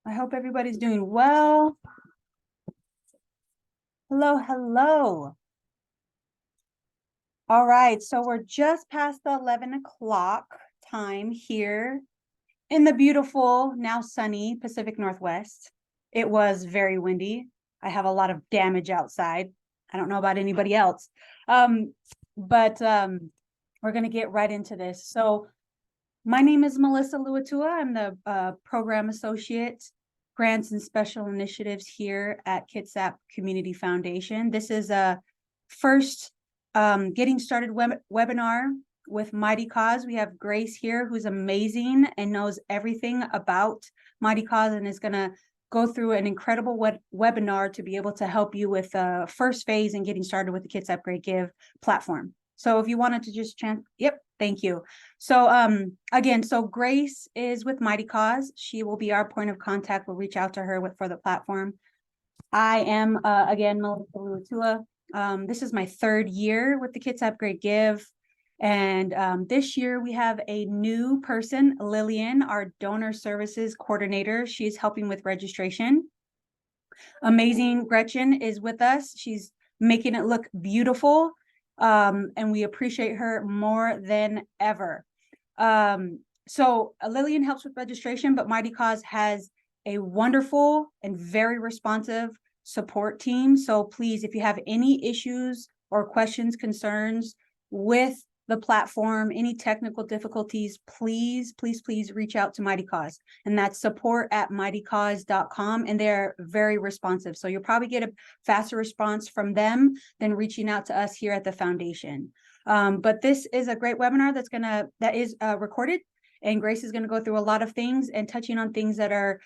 I hope everybody's doing well. Hello, hello. All right, so we're just past the 11 o'clock time here in the beautiful, now sunny Pacific Northwest. It was very windy. I have a lot of damage outside. I don't know about anybody else. But we're going to get right into this. So my name is Melissa Luatua. I'm the program associate, grants and special initiatives here at Kitsap Community Foundation. This is a first getting started webinar with Mightycause. We have Grace here, who's amazing and knows everything about Mightycause and is going to go through an incredible webinar to be able to help you with first phase and getting started with the Kitsap Great Give platform. So if you wanted to just yep, thank you. So again, so Grace is with Mightycause. She will be our point of contact. We'll reach out to her for the platform. I am again Melissa Luatua. This is my third year with the Kitsap Great Give. And this year we have a new person, Lillian, our donor services coordinator. She's helping with registration. Amazing Gretchen is with us. She's making it look beautiful. And we appreciate her more than ever. So Lillian helps with registration, but Mightycause has a wonderful and very responsive support team. So please, if you have any issues or questions, concerns with the platform, any technical difficulties, please reach out to Mightycause. And that's support@mightycause.com. And they're very responsive. So you'll probably get a faster response from them than reaching out to us here at the foundation. But this is a great webinar that is recorded. And Grace is going to go through a lot of things and touching on things that are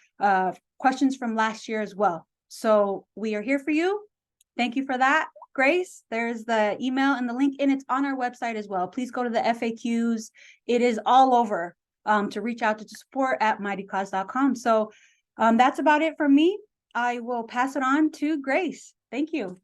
questions from last year as well. So we are here for you. Thank you for that, Grace. There's the email and the link, and it's on our website as well. Please go to the FAQs. It is all over to reach out to support@mightycause.com. So that's about it for me. I will pass it on to Grace. Thank you.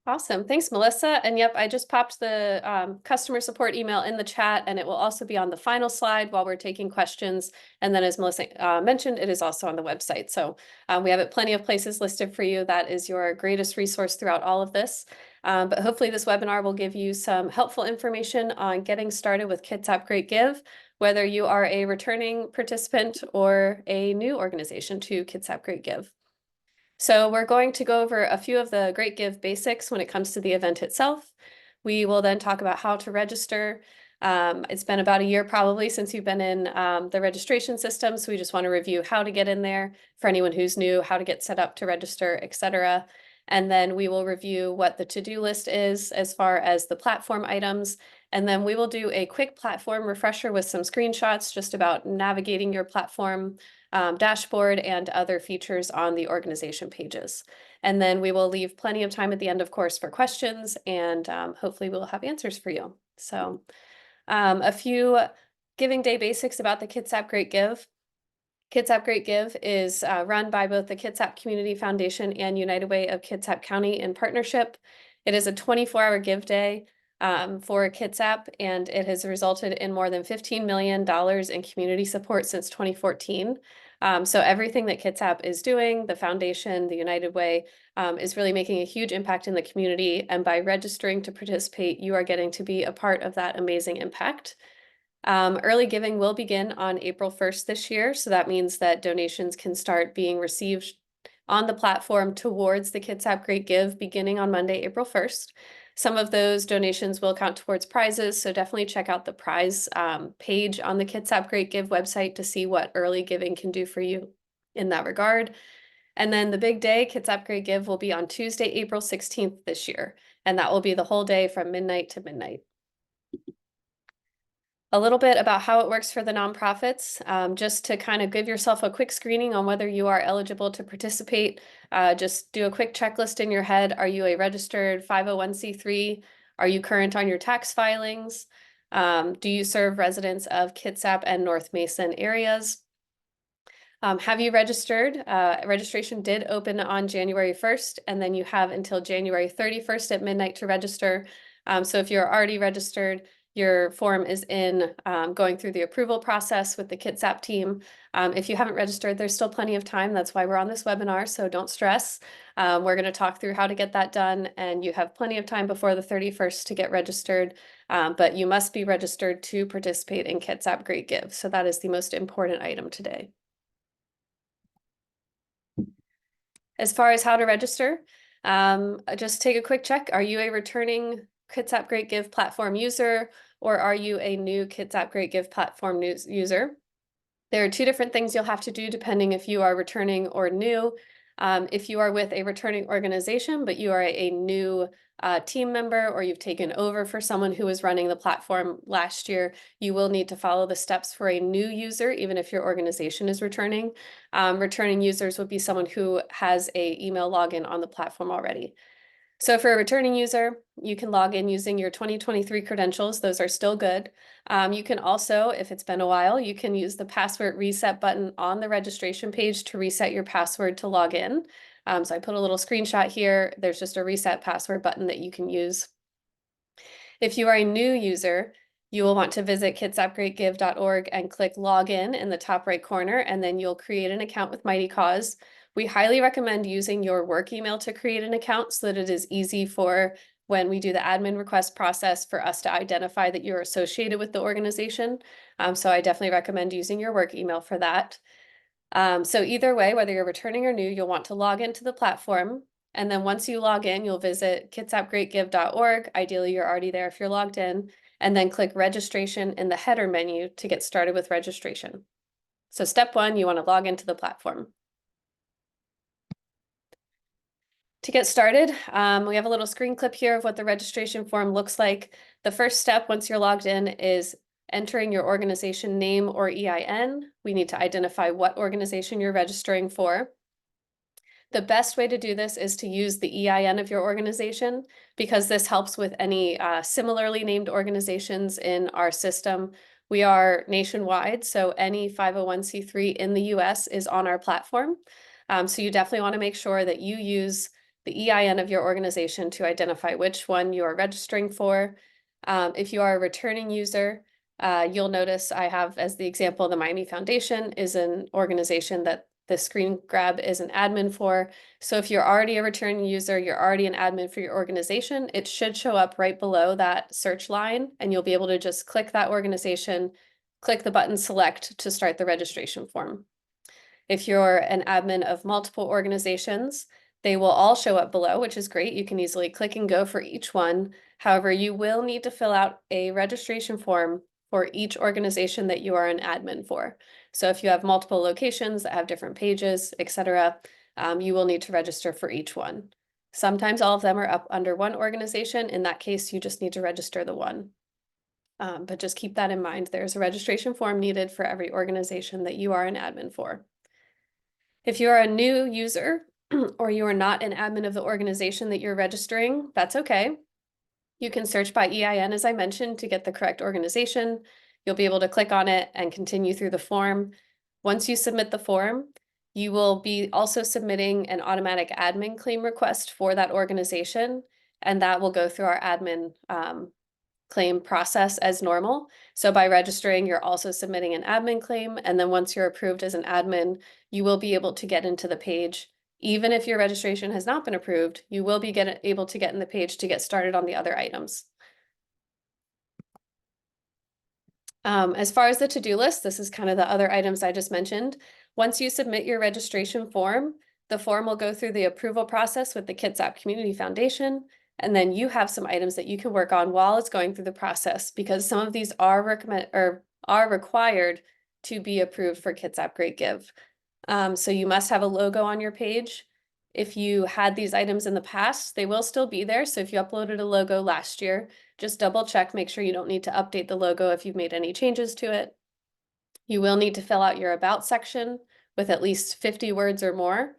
Awesome. Thanks, Melissa. And yep, I just popped the customer support email in the chat, and it will also be on the final slide while we're taking questions. And then as Melissa mentioned, it is also on the website. So we have plenty of places listed for you. That is your greatest resource throughout all of this. But hopefully this webinar will give you some helpful information on getting started with Kitsap Great Give, whether you are a returning participant or a new organization to Kitsap Great Give. So we're going to go over a few of the Great Give basics when it comes to the event itself. We will then talk about how to register. It's been about a year probably since you've been in the registration system, so we just want to review how to get in there for anyone who's new, how to get set up to register, etc. And then we will review what the to-do list is as far as the platform items. And then we will do a quick platform refresher with some screenshots just about navigating your platform dashboard and other features on the organization pages. And then we will leave plenty of time at the end, of course, for questions, and hopefully we'll have answers for you. So a few Giving Day basics about the Kitsap Great Give. Kitsap Great Give is run by both the Kitsap Community Foundation and United Way of Kitsap County in partnership. It is a 24-hour give day for Kitsap, and it has resulted in more than $15 million in community support since 2014. So everything that Kitsap is doing, the foundation, the United Way, is really making a huge impact in the community. And by registering to participate, you are getting to be a part of that amazing impact. Early giving will begin on April 1st this year. So that means that donations can start being received on the platform towards the Kitsap Great Give beginning on Monday, April 1st. Some of those donations will count towards prizes, so definitely check out the prize page on the Kitsap Great Give website to see what early giving can do for you in that regard. And then the big day, Kitsap Great Give, will be on Tuesday, April 16th this year, and that will be the whole day from midnight to midnight. A little bit about how it works for the nonprofits, just to kind of give yourself a quick screening on whether you are eligible to participate. Just do a quick checklist in your head. Are you a registered 501c3? Are you current on your tax filings? Do you serve residents of Kitsap and North Mason areas? Have you registered? Registration did open on January 1st, and then you have until January 31st at midnight to register. So if you're already registered, your form is in going through the approval process with the Kitsap team. If you haven't registered, there's still plenty of time. That's why we're on this webinar, so don't stress. We're going to talk through how to get that done, and you have plenty of time before the 31st to get registered, but you must be registered to participate in Kitsap Great Give. So that is the most important item today. As far as how to register, just take a quick check. Are you a returning Kitsap Great Give platform user, or are you a new Kitsap Great Give platform user? There are two different things you'll have to do depending if you are returning or new. If you are with a returning organization, but you are a new team member, or you've taken over for someone who was running the platform last year, you will need to follow the steps for a new user, even if your organization is returning. Returning users would be someone who has an email login on the platform already. So for a returning user, you can log in using your 2023 credentials. Those are still good. You can also, if it's been a while, you can use the password reset button on the registration page to reset your password to log in. So I put a little screenshot here. There's just a reset password button that you can use. If you are a new user, you will want to visit kitsapgreatgive.org and click login in the top right corner, and then you'll create an account with Mightycause. We highly recommend using your work email to create an account so that it is easy for when we do the admin request process for us to identify that you're associated with the organization. So I definitely recommend using your work email for that. So either way, whether you're returning or new, you'll want to log into the platform. And then once you log in, you'll visit kitsapgreatgive.org. Ideally, you're already there if you're logged in, and then click registration in the header menu to get started with registration. So step one, you want to log into the platform. To get started, we have a little screen clip here of what the registration form looks like. The first step, once you're logged in, is entering your organization name or EIN. We need to identify what organization you're registering for. The best way to do this is to use the EIN of your organization, because this helps with any similarly named organizations in our system. We are nationwide, so any 501c3 in the US is on our platform. So you definitely want to make sure that you use the EIN of your organization to identify which one you are registering for. If you are a returning user, you'll notice I have as the example, the Miami Foundation is an organization that the screen grab is an admin for. So if you're already a returning user, you're already an admin for your organization, it should show up right below that search line, and you'll be able to just click that organization, click the button select to start the registration form. If you're an admin of multiple organizations, they will all show up below, which is great. You can easily click and go for each one. However, you will need to fill out a registration form for each organization that you are an admin for. So if you have multiple locations that have different pages, etc., you will need to register for each one. Sometimes all of them are up under one organization. In that case, you just need to register the one. But just keep that in mind. There's a registration form needed for every organization that you are an admin for. If you are a new user or you are not an admin of the organization that you're registering, that's okay. You can search by EIN, as I mentioned, to get the correct organization. You'll be able to click on it and continue through the form. Once you submit the form, you will be also submitting an automatic admin claim request for that organization, and that will go through our admin claim process as normal. So by registering, you're also submitting an admin claim, and then once you're approved as an admin, you will be able to get into the page. Even if your registration has not been approved, you will be able to get in the page to get started on the other items. As far as the to-do list, this is kind of the other items I just mentioned. Once you submit your registration form, the form will go through the approval process with the Kitsap Community Foundation, and then you have some items that you can work on while it's going through the process, because some of these are required to be approved for Kitsap Great Give. So you must have a logo on your page. If you had these items in the past, they will still be there. So if you uploaded a logo last year, just double check, make sure you don't need to update the logo if you've made any changes to it. You will need to fill out your About section with at least 50 words or more.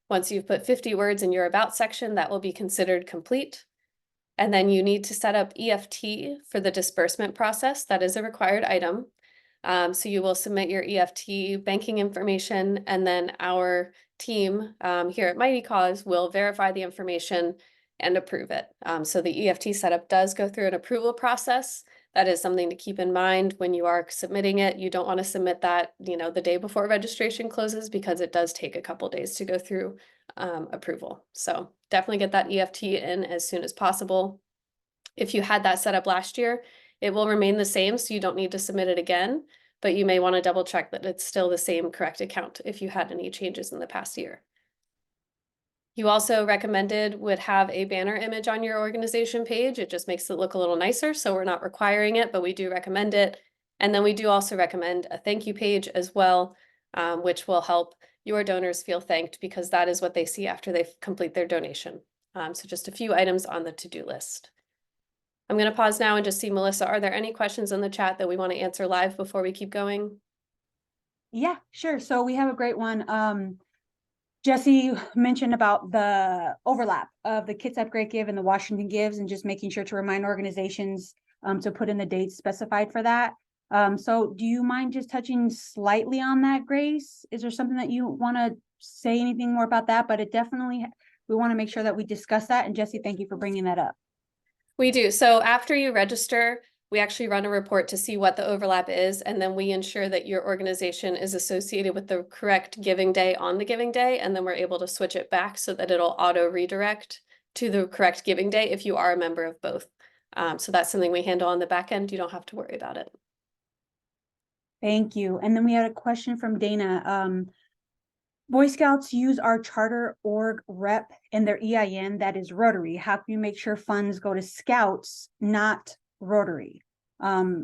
Once you've put 50 words in your About section, that will be considered complete. And then you need to set up EFT for the disbursement process. That is a required item. So you will submit your EFT banking information, and then our team here at Mightycause will verify the information and approve it. So the EFT setup does go through an approval process. that is something to keep in mind when you are submitting it. You don't want to submit that, you know, the day before registration closes, because it does take a couple days to go through approval. So definitely get that EFT in as soon as possible. If you had that set up last year, it will remain the same, so you don't need to submit it again, but you may want to double check that it's still the same correct account if you had any changes in the past year. You also recommended would have a banner image on your organization page. It just makes it look a little nicer, so we're not requiring it, but we do recommend it. And then we do also recommend a thank you page as well, which will help your donors feel thanked, because that is what they see after they complete their donation. So just a few items on the to-do list. I'm going to pause now and just see, Melissa, are there any questions in the chat that we want to answer live before we keep going? Yeah, sure. So we have a great one. Jesse mentioned about the overlap of the Kitsap Great Give and the Washington Gives, and just making sure to remind organizations to put in the dates specified for that. So do you mind just touching slightly on that, Grace? Is there something that you want to say anything more about that? But it definitely, we want to make sure that we discuss that. And Jesse, thank you for bringing that up. We do. So after you register, we actually run a report to see what the overlap is, and then we ensure that your organization is associated with the correct giving day on the giving day, and then we're able to switch it back so that it'll auto redirect to the correct giving day if you are a member of both. So that's something we handle on the back end. You don't have to worry about it. Thank you. And then we had a question from Dana. Boy Scouts use our charter org rep in their EIN that is Rotary. How can you make sure funds go to Scouts, not Rotary?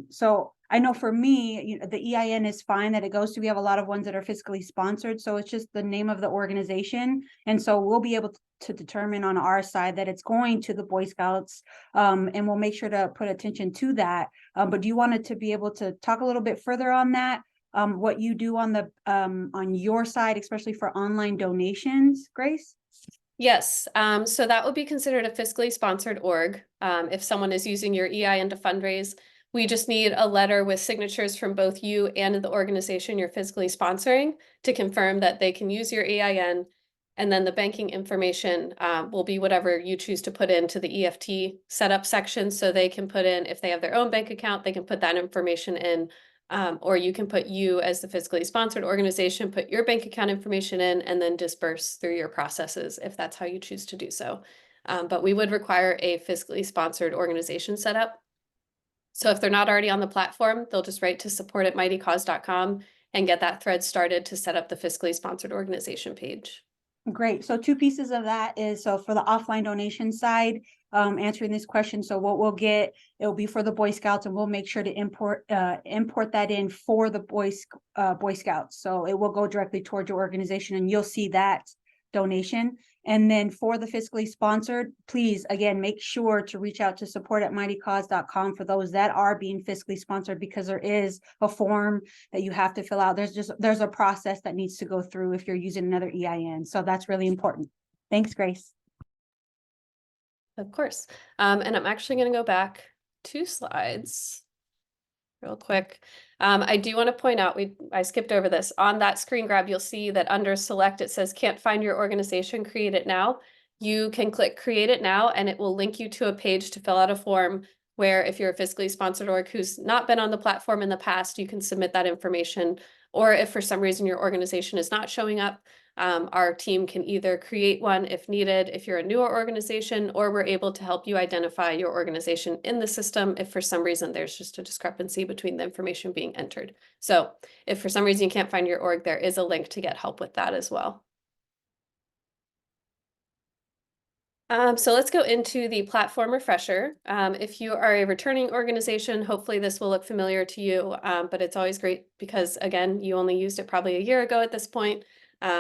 So I know for me, you know, the EIN is fine that it goes to. We have a lot of ones that are fiscally sponsored, so it's just the name of the organization, and so we'll be able to determine on our side that it's going to the Boy Scouts, and we'll make sure to put attention to that. But do you want to be able to talk a little bit further on that? What you do on the on your side, especially for online donations, Grace? Yes, so that would be considered a fiscally sponsored org. If someone is using your EIN to fundraise, we just need a letter with signatures from both you and the organization you're fiscally sponsoring to confirm that they can use your EIN. And then the banking information will be whatever you choose to put into the EFT setup section. So they can put in, if they have their own bank account, they can put that information in. Or you can put you as the fiscally sponsored organization, put your bank account information in, and then disperse through your processes if that's how you choose to do so. But we would require a fiscally sponsored organization setup. So if they're not already on the platform, they'll just write to support@mightycause.com and get that thread started to set up the fiscally sponsored organization page. Great. So two pieces of that is, so for the offline donation side, answering this question. So what we'll get, it'll be for the Boy Scouts, and we'll make sure to import that in for the Boy Scouts. So it will go directly towards your organization, and you'll see that donation. And then for the fiscally sponsored, please, again, make sure to reach out to support@mightycause.com for those that are being fiscally sponsored, because there is a form that you have to fill out. There's a process that needs to go through if you're using another EIN. So that's really important. Thanks, Grace. Of course. And I'm actually going to go back 2 slides real quick. I do want to point out, I skipped over this. On that screen grab, you'll see that under select, it says can't find your organization, create it now. You can click create it now, and it will link you to a page to fill out a form where if you're a fiscally sponsored org who's not been on the platform in the past, you can submit that information. Or if for some reason your organization is not showing up, our team can either create one if needed, if you're a newer organization, or we're able to help you identify your organization in the system if for some reason there's just a discrepancy between the information being entered. So if for some reason you can't find your org, there is a link to get help with that as well. So let's go into the platform refresher. If you are a returning organization, hopefully this will look familiar to you, but it's always great because, again, you only used it probably a year ago at this point.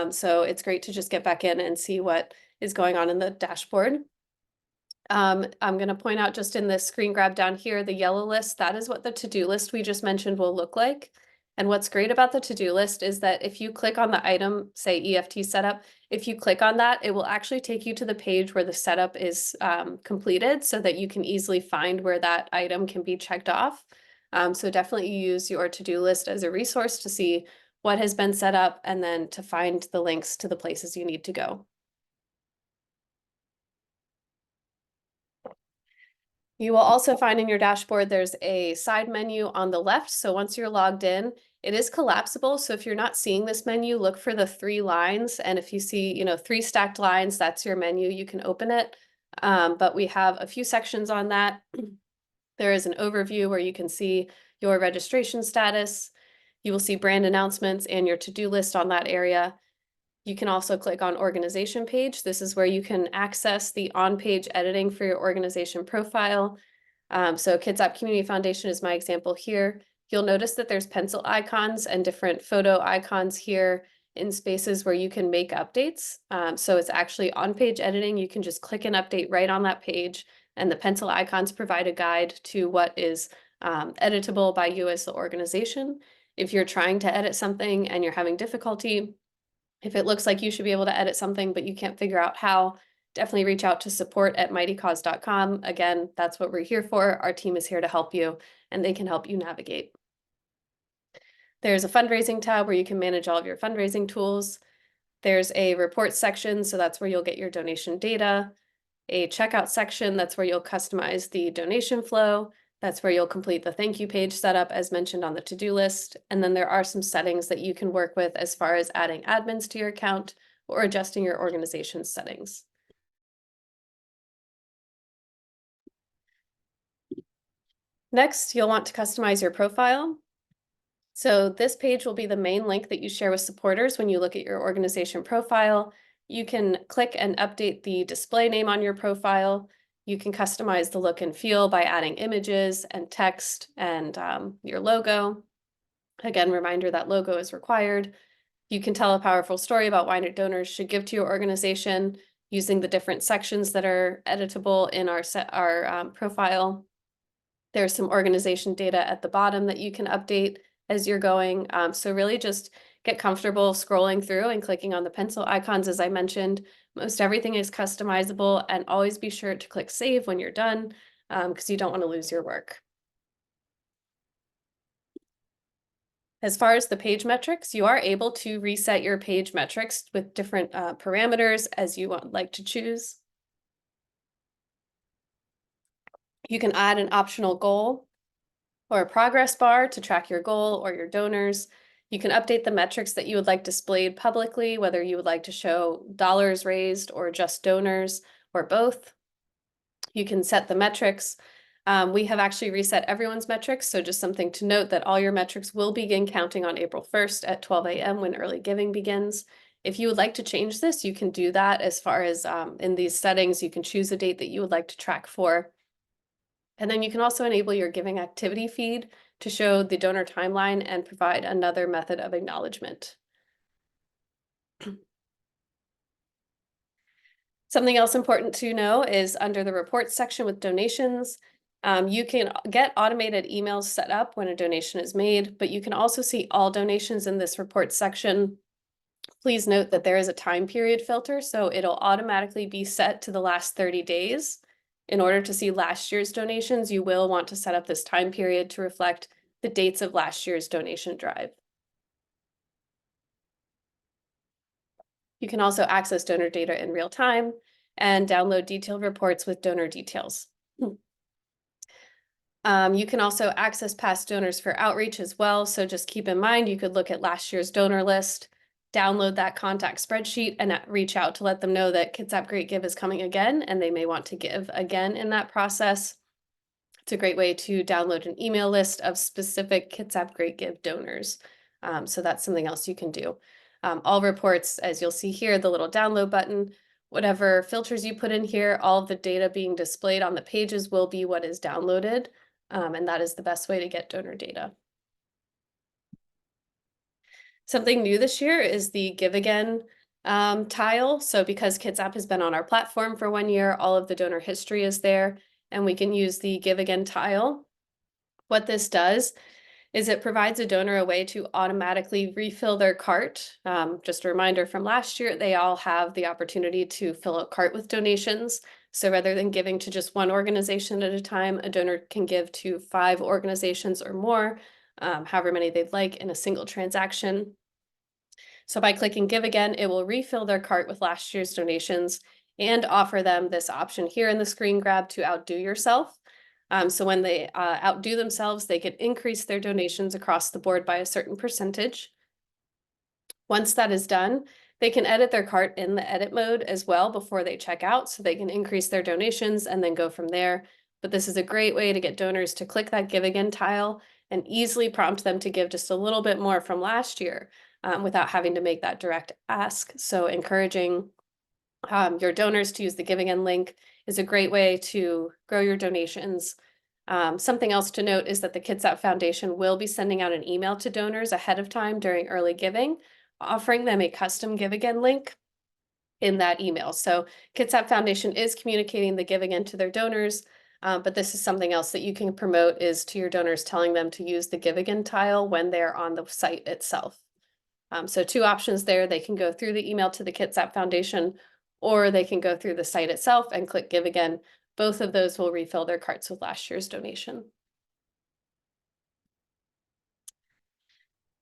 So it's great to just get back in and see what is going on in the dashboard. I'm going to point out just in this screen grab down here, the yellow list, that is what the to-do list we just mentioned will look like. And what's great about the to-do list is that if you click on the item, say EFT setup, if you click on that, it will actually take you to the page where the setup is completed so that you can easily find where that item can be checked off. So definitely use your to-do list as a resource to see what has been set up and then to find the links to the places you need to go. You will also find in your dashboard, there's a side menu on the left. So once you're logged in, it is collapsible. So if you're not seeing this menu, look for the 3 lines. And if you see, 3 stacked lines, that's your menu. You can open it. But we have a few sections on that. There is an overview where you can see your registration status. You will see brand announcements and your to-do list on that area. You can also click on organization page. This is where you can access the on-page editing for your organization profile. So Kitsap Community Foundation is my example here. You'll notice that there's pencil icons and different photo icons here in spaces where you can make updates. So it's actually on-page editing. You can just click an update right on that page, and the pencil icons provide a guide to what is editable by you as the organization. If you're trying to edit something and you're having difficulty, if it looks like you should be able to edit something, but you can't figure out how, definitely reach out to support@mightycause.com. Again, that's what we're here for. Our team is here to help you, and they can help you navigate. There's a fundraising tab where you can manage all of your fundraising tools. There's a report section, so that's where you'll get your donation data. A checkout section, that's where you'll customize the donation flow. That's where you'll complete the thank you page setup as mentioned on the to-do list. And then there are some settings that you can work with as far as adding admins to your account or adjusting your organization's settings. Next, you'll want to customize your profile. So this page will be the main link that you share with supporters when you look at your organization profile. You can click and update the display name on your profile. You can customize the look and feel by adding images and text and your logo. Again, reminder that logo is required. You can tell a powerful story about why donors should give to your organization using the different sections that are editable in our profile. There's some organization data at the bottom that you can update as you're going. So really just get comfortable scrolling through and clicking on the pencil icons, as I mentioned. Most everything is customizable, and always be sure to click save when you're done, because you don't want to lose your work. As far as the page metrics, you are able to reset your page metrics with different parameters as you like to choose. You can add an optional goal or a progress bar to track your goal or your donors. You can update the metrics that you would like displayed publicly, whether you would like to show dollars raised or just donors or both. You can set the metrics. We have actually reset everyone's metrics, so just something to note that all your metrics will begin counting on April 1st at 12 a.m. when early giving begins. If you would like to change this, you can do that. As far as in these settings, you can choose a date that you would like to track for. And then you can also enable your giving activity feed to show the donor timeline and provide another method of acknowledgement. Something else important to know is under the reports section with donations, you can get automated emails set up when a donation is made, but you can also see all donations in this report section. Please note that there is a time period filter, so it'll automatically be set to the last 30 days. In order to see last year's donations, you will want to set up this time period to reflect the dates of last year's donation drive. You can also access donor data in real time and download detailed reports with donor details. You can also access past donors for outreach as well. So just keep in mind, you could look at last year's donor list, download that contact spreadsheet, and reach out to let them know that Kitsap Great Give is coming again, and they may want to give again in that process. It's a great way to download an email list of specific Kitsap Great Give donors. So that's something else you can do. All reports, as you'll see here, the little download button, whatever filters you put in here, all of the data being displayed on the pages will be what is downloaded. And that is the best way to get donor data. Something new this year is the Give Again tile. So because Kitsap has been on our platform for 1 year, all of the donor history is there, and we can use the Give Again tile. What this does is it provides a donor a way to automatically refill their cart. Just a reminder from last year, they all have the opportunity to fill a cart with donations. So rather than giving to just one organization at a time, a donor can give to 5 organizations or more, however many they'd like in a single transaction. So by clicking Give Again, it will refill their cart with last year's donations and offer them this option here in the screen grab to outdo yourself. So when they outdo themselves, they can increase their donations across the board by a certain percentage. Once that is done, they can edit their cart in the edit mode as well before they check out, so they can increase their donations and then go from there. But this is a great way to get donors to click that Give Again tile and easily prompt them to give just a little bit more from last year without having to make that direct ask. So encouraging your donors to use the Give Again link is a great way to grow your donations. Something else to note is that the Kitsap Foundation will be sending out an email to donors ahead of time during early giving, offering them a custom Give Again link in that email. So Kitsap Foundation is communicating the Give Again to their donors, but this is something else that you can promote is to your donors, telling them to use the Give Again tile when they're on the site itself. So two options there. They can go through the email to the Kitsap Foundation, or they can go through the site itself and click Give Again. Both of those will refill their carts with last year's donation.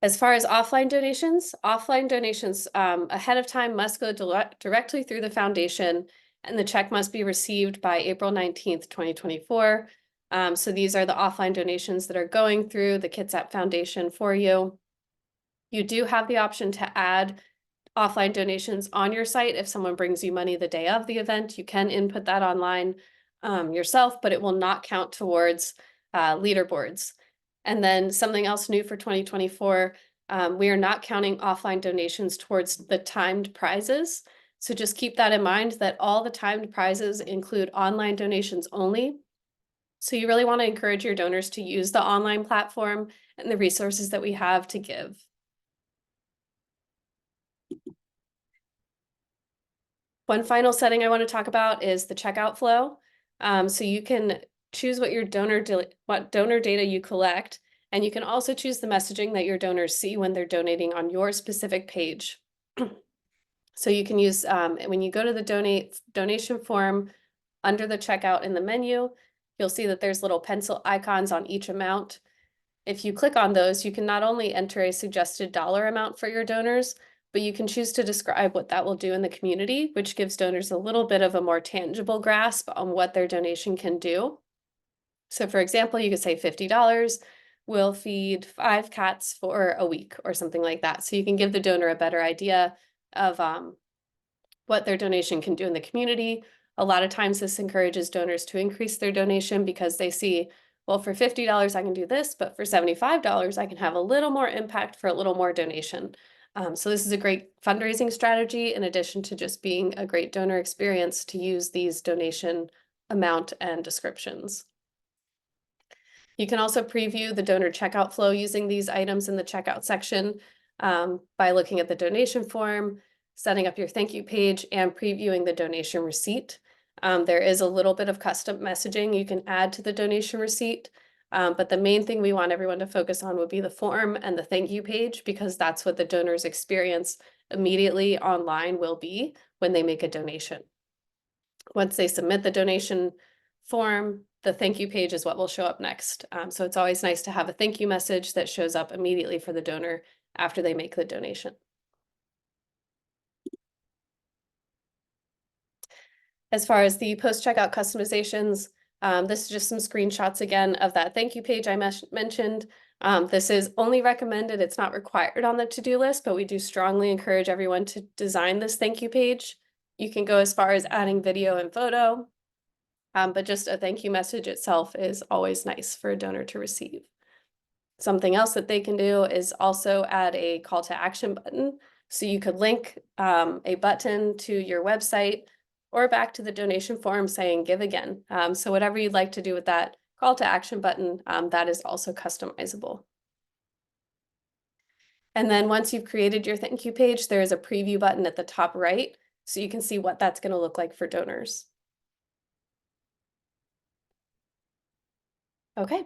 As far as offline donations ahead of time must go directly through the foundation, and the check must be received by April 19th, 2024. So these are the offline donations that are going through the Kitsap Foundation for you. You do have the option to add offline donations on your site. If someone brings you money the day of the event, you can input that online yourself, but it will not count towards leaderboards. And then something else new for 2024, we are not counting offline donations towards the timed prizes. So just keep that in mind that all the timed prizes include online donations only. So you really want to encourage your donors to use the online platform and the resources that we have to give. One final setting I want to talk about is the checkout flow. So you can choose what your donor data you collect, and you can also choose the messaging that your donors see when they're donating on your specific page. So you can use, when you go to the donation form under the checkout in the menu, you'll see that there's little pencil icons on each amount. If you click on those, you can not only enter a suggested dollar amount for your donors, but you can choose to describe what that will do in the community, which gives donors a little bit of a more tangible grasp on what their donation can do. So for example, you could say $50 will feed 5 cats for a week or something like that. So you can give the donor a better idea of what their donation can do in the community. A lot of times this encourages donors to increase their donation because they see, well, for $50 I can do this, but for $75 I can have a little more impact for a little more donation. So this is a great fundraising strategy in addition to just being a great donor experience to use these donation amount and descriptions. You can also preview the donor checkout flow using these items in the checkout section by looking at the donation form, setting up your thank you page, and previewing the donation receipt. There is a little bit of custom messaging you can add to the donation receipt, but the main thing we want everyone to focus on would be the form and the thank you page, because that's what the donor's experience immediately online will be when they make a donation. Once they submit the donation form, the thank you page is what will show up next. So it's always nice to have a thank you message that shows up immediately for the donor after they make the donation. As far as the post-checkout customizations, this is just some screenshots again of that thank you page I mentioned. This is only recommended, it's not required on the to-do list, but we do strongly encourage everyone to design this thank you page. You can go as far as adding video and photo, but just a thank you message itself is always nice for a donor to receive. Something else that they can do is also add a call to action button. So you could link a button to your website or back to the donation form saying give again. So whatever you'd like to do with that call to action button, that is also customizable. And then once you've created your thank you page, there is a preview button at the top right, so you can see what that's going to look like for donors. Okay,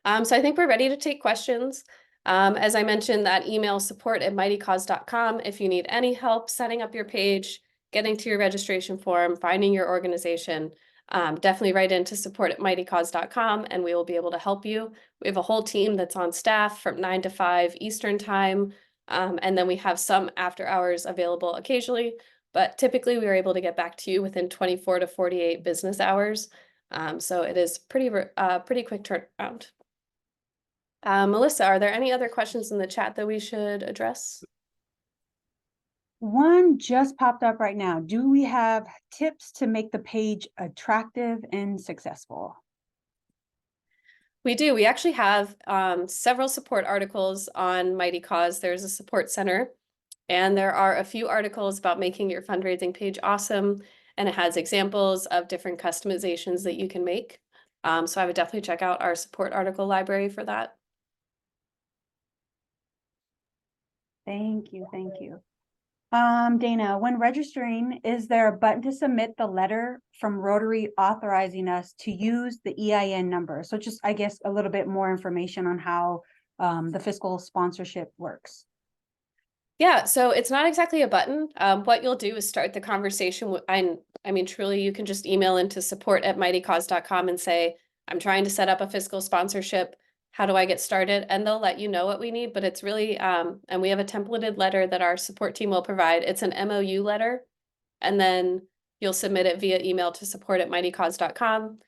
so I think we're ready to take questions. As I mentioned, that email support@mightycause.com if you need any help setting up your page, getting to your registration form, finding your organization, definitely write into support@mightycause.com and we will be able to help you. We have a whole team that's on staff from 9 to 5 Eastern time, and then we have some after hours available occasionally, but typically we are able to get back to you within 24 to 48 business hours. So it is pretty quick turnaround. Melissa, are there any other questions in the chat that we should address? One just popped up right now. Do we have tips to make the page attractive and successful? We do. We actually have several support articles on Mightycause. There's a support center, and there are a few articles about making your fundraising page awesome, and it has examples of different customizations that you can make. So I would definitely check out our support article library for that. Thank you, thank you. Dana, when registering, is there a button to submit the letter from Rotary authorizing us to use the EIN number? So just, I guess, a little bit more information on how the fiscal sponsorship works. Yeah, so it's not exactly a button. What you'll do is start the conversation. I mean, truly, you can just email into support@mightycause.com and say, I'm trying to set up a fiscal sponsorship. How do I get started? And they'll let you know what we need, but it's really, and we have a templated letter that our support team will provide. It's an MOU letter, and then you'll submit it via email to support@mightycause.com.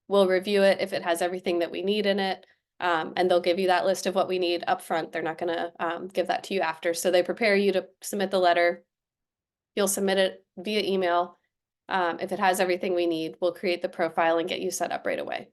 We'll review it if it has everything that we need in it. And they'll give you that list of what we need up front. They're not going to give that to you after. So they prepare you to submit the letter. You'll submit it via email. If it has everything we need, we'll create the profile and get you set up right away.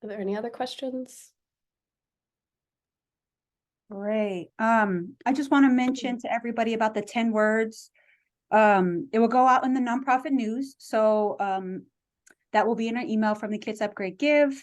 Are there any other questions? Great. I just want to mention to everybody about the 10 words. It will go out in the nonprofit news. So that will be in an email from the Kitsap Great Give.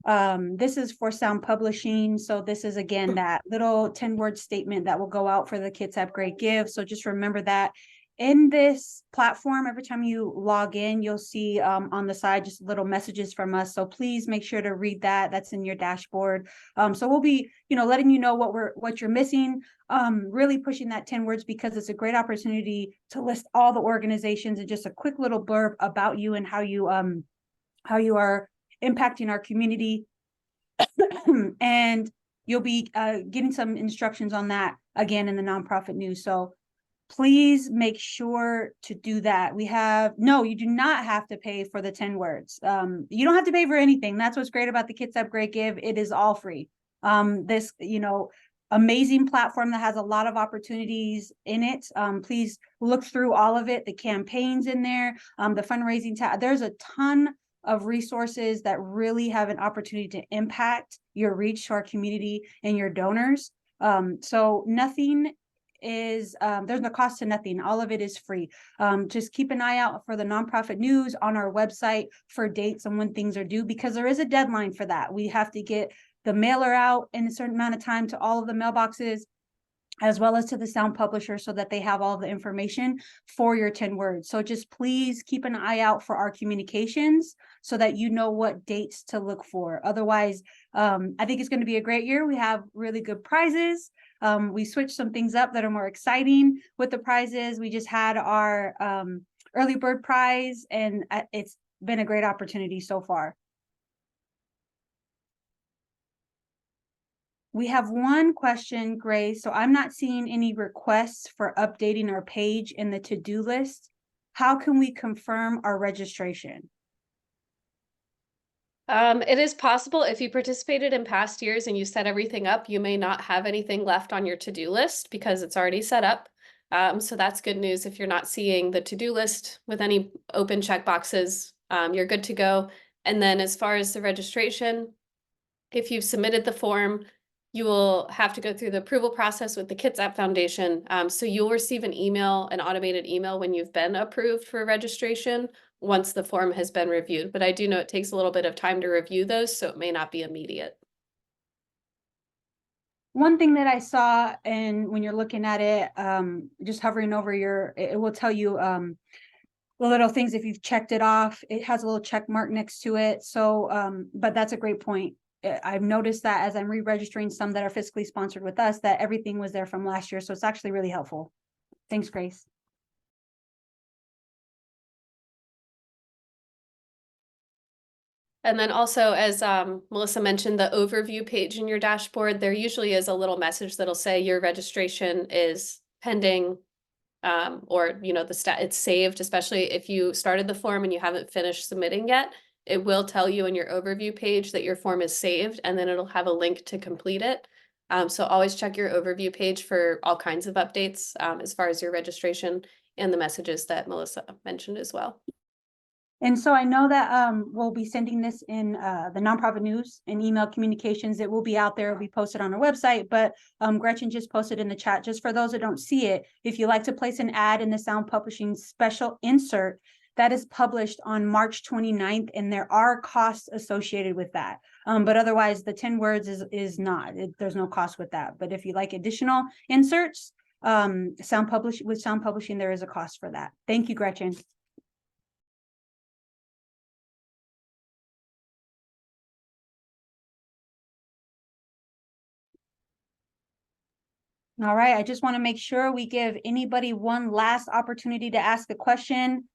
This is for sound publishing. So this is, again, that little 10-word statement that will go out for the Kitsap Great Give. So just remember that. In this platform, every time you log in, you'll see on the side just little messages from us. So please make sure to read that. That's in your dashboard. So we'll be, letting you know what you're missing. Really pushing that 10 words because it's a great opportunity to list all the organizations and just a quick little blurb about you and how you are impacting our community. And you'll be getting some instructions on that again in the nonprofit news. So please make sure to do that. No, you do not have to pay for the 10 words. You don't have to pay for anything. That's what's great about the Kitsap Great Give. It is all free. This, amazing platform that has a lot of opportunities in it. Please look through all of it, the campaigns in there, the fundraising tab. There's a ton of resources that really have an opportunity to impact your reach to our community and your donors. So nothing is there's no cost to nothing. All of it is free. Just keep an eye out for the nonprofit news on our website for dates and when things are due, because there is a deadline for that. We have to get the mailer out in a certain amount of time to all of the mailboxes, as well as to the sound publisher, so that they have all the information for your 10 words. So just please keep an eye out for our communications so that you know what dates to look for. Otherwise, I think it's going to be a great year. We have really good prizes. We switched some things up that are more exciting with the prizes. We just had our early bird prize, and it's been a great opportunity so far. We have one question, Grace. So I'm not seeing any requests for updating our page in the to-do list. How can we confirm our registration? It is possible if you participated in past years and you set everything up, you may not have anything left on your to-do list because it's already set up. So that's good news. If you're not seeing the to-do list with any open check boxes, you're good to go. And then as far as the registration, if you've submitted the form, you will have to go through the approval process with the Kitsap Foundation. So you'll receive an automated email when you've been approved for registration once the form has been reviewed. But I do know it takes a little bit of time to review those, so it may not be immediate. One thing that I saw, and when you're looking at it, just hovering over it will tell you the little things if you've checked it off. It has a little check mark next to it. So, but that's a great point. I've noticed that as I'm re-registering some that are fiscally sponsored with us, that everything was there from last year. So it's actually really helpful. Thanks, Grace. And then also, as Melissa mentioned, the overview page in your dashboard, there usually is a little message that'll say your registration is pending, or it's saved, especially if you started the form and you haven't finished submitting yet. It will tell you in your overview page that your form is saved, and then it'll have a link to complete it. So always check your overview page for all kinds of updates as far as your registration and the messages that Melissa mentioned as well. And so I know that we'll be sending this in the nonprofit news and email communications. It will be out there, it'll be posted on our website, but Gretchen just posted in the chat, just for those that don't see it, if you like to place an ad in the Sound Publishing special insert, that is published on March 29th, and there are costs associated with that. But otherwise, the 10 words is not, there's no cost with that. But if you like additional inserts, Sound Publishing, there is a cost for that. Thank you, Gretchen. All right, I just want to make sure we give anybody one last opportunity to ask a question.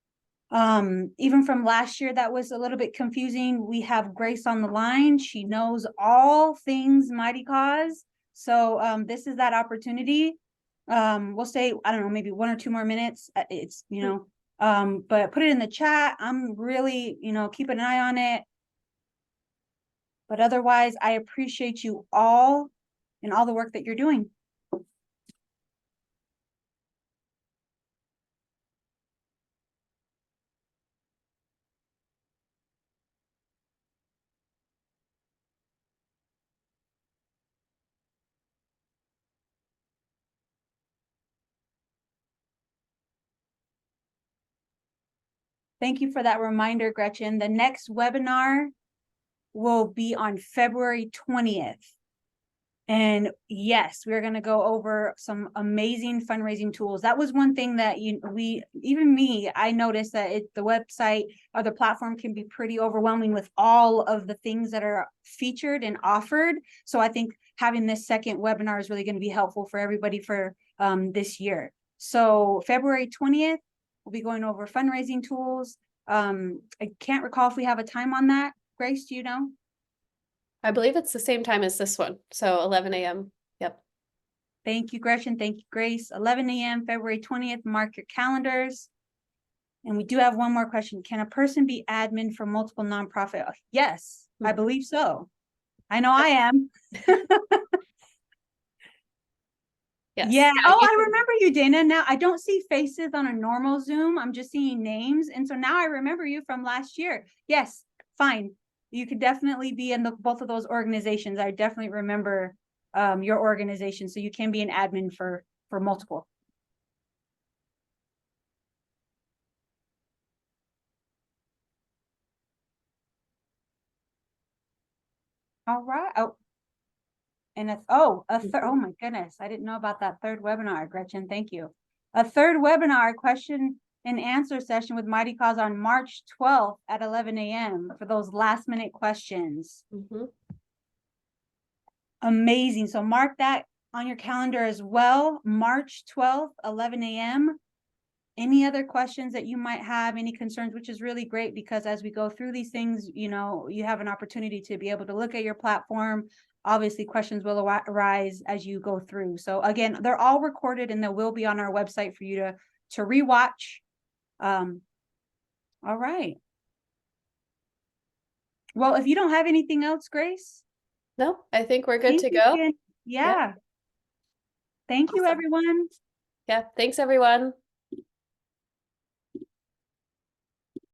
Even from last year, that was a little bit confusing. We have Grace on the line. She knows all things Mightycause. So this is that opportunity. We'll say, I don't know, maybe 1 or 2 more minutes. It's, but put it in the chat. I'm really, keeping an eye on it. But otherwise, I appreciate you all and all the work that you're doing. Thank you for that reminder, Gretchen. The next webinar will be on February 20th. And yes, we're going to go over some amazing fundraising tools. That was one thing that I noticed that the website or the platform can be pretty overwhelming with all of the things that are featured and offered. So I think having this second webinar is really going to be helpful for everybody for this year. So February 20th, we'll be going over fundraising tools. I can't recall if we have a time on that. Grace, do you know? I believe it's the same time as this one, so 11 a.m. Yep. Thank you, Gretchen. Thank you, Grace. 11 a.m. February 20th. Mark your calendars. And we do have one more question. Can a person be admin for multiple nonprofit? Yes, I believe so. I know I am. Yes. Yeah. Oh, I remember you, Dana. Now I don't see faces on a normal Zoom. I'm just seeing names. And so now I remember you from last year. Yes, fine. You could definitely be in both of those organizations. I definitely remember your organization. So you can be an admin for multiple. All right. Oh, and oh my goodness. I didn't know about that third webinar, Gretchen. Thank you. A third webinar question and answer session with Mightycause on March 12th at 11 a.m. for those last minute questions. Amazing. So mark that on your calendar as well. March 12th, 11 a.m. Any other questions that you might have, any concerns, which is really great because as we go through these things, you have an opportunity to be able to look at your platform. Obviously, questions will arise as you go through. So again, they're all recorded and they will be on our website for you to rewatch. All right. Well, if you don't have anything else, Grace. No, I think we're good to go. Yeah. Thank you, everyone. Yeah. Thanks, everyone.